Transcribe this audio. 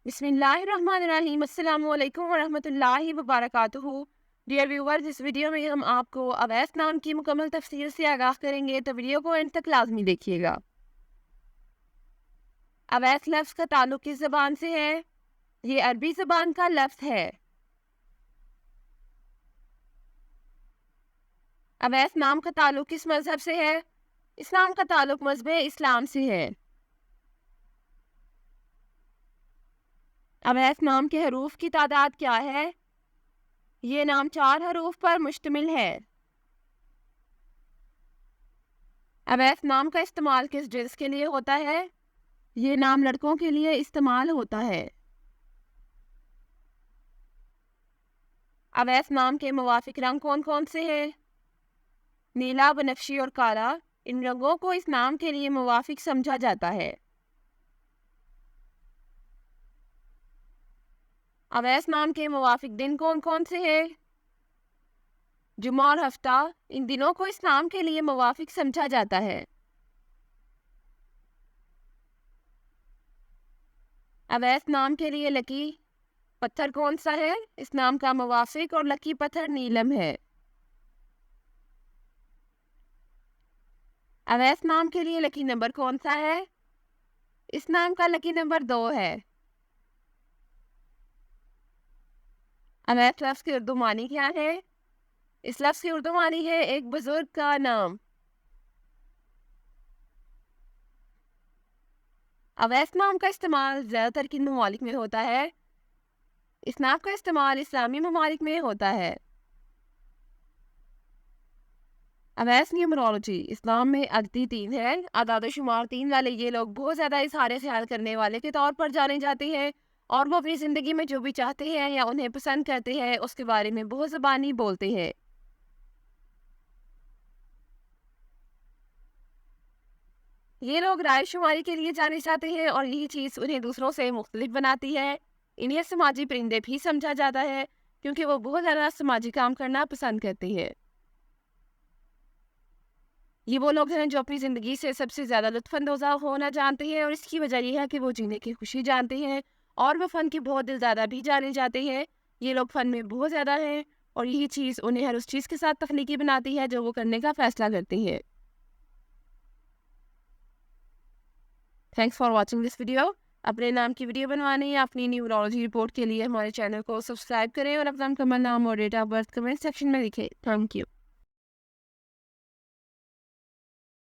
بسم اللہ الرحمن الرحیم۔ السلام علیکم ورحمۃ اللہ وبرکاتہ۔ ڈیئر ویورز، اس ویڈیو میں ہم آپ کو اویس نام کی مکمل تفسیر سے آگاہ کریں گے، تو ویڈیو کو اینڈ تک لازمی دیکھیے گا۔ اویس لفظ کا تعلق کس زبان سے ہے؟ یہ عربی زبان کا لفظ ہے۔ اویس نام کا تعلق کس مذہب سے ہے؟ اسلام کا تعلق مذہب اسلام سے ہے۔ اویس نام کے حروف کی تعداد کیا ہے؟ یہ نام 4 حروف پر مشتمل ہے۔ اویس نام کا استعمال کس جنس کے لیے ہوتا ہے؟ یہ نام لڑکوں کے لیے استعمال ہوتا ہے۔ اویس نام کے موافق رنگ کون کون سے ہیں؟ نیلا، بنفشی اور کالا، ان رنگوں کو اس نام کے لیے موافق سمجھا جاتا ہے۔ اویس نام کے موافق دن کون کون سے ہیں؟ جمعہ اور ہفتہ، ان دنوں کو اس نام کے لیے موافق سمجھا جاتا ہے۔ اویس نام کے لیے لکی پتھر کون سا ہے؟ اس نام کا موافق اور لکی پتھر نیلم ہے۔ اویس نام کے لیے لکی نمبر کون سا ہے؟ اس نام کا لکی نمبر 2 ہے۔ اویس لفظ کی اردو معنی کیا ہے؟ اس لفظ کی اردو معنی ہے ایک بزرگ کا نام۔ اویس نام کا استعمال زیادہ تر کن ممالک میں ہوتا ہے؟ اس نام کا استعمال اسلامی ممالک میں ہوتا ہے۔ اویس نیومرولوجی، اسلام میں عددی 3 ہے۔ اعداد و شمار 3 والے یہ لوگ بہت زیادہ اظہار خیال کرنے والے کے طور پر جانے جاتے ہیں، اور وہ اپنی زندگی میں جو بھی چاہتے ہیں یا انہیں پسند کرتے ہیں اس کے بارے میں بہت زبانی بولتے ہیں۔ یہ لوگ رائے شماری کے لیے جانے جاتے ہیں، اور یہی چیز انہیں دوسروں سے مختلف بناتی ہے۔ انہیں سماجی پرندے بھی سمجھا جاتا ہے کیونکہ وہ بہت زیادہ سماجی کام کرنا پسند کرتے ہیں۔ یہ وہ لوگ ہیں جو اپنی زندگی سے سب سے زیادہ لطف اندوز ہونا جانتے ہیں، اور اس کی وجہ یہ ہے کہ وہ جینے کی خوشی جانتے ہیں، اور وہ فن کے بہت دل زیادہ بھی جانے جاتے ہیں۔ یہ لوگ فن میں بہت زیادہ ہیں، اور یہی چیز انہیں ہر اس چیز کے ساتھ تخلیقی بناتی ہے جو وہ کرنے کا فیصلہ کرتے ہیں۔ Thanks for watching this video. اپنے نام کی ویڈیو بنوانے یا اپنی نیورولوجی رپورٹ کے لیے ہمارے چینل کو سبسکرائب کریں، اور اپنا مکمل نام اور date of birth comment section میں لکھیں۔ Thank you.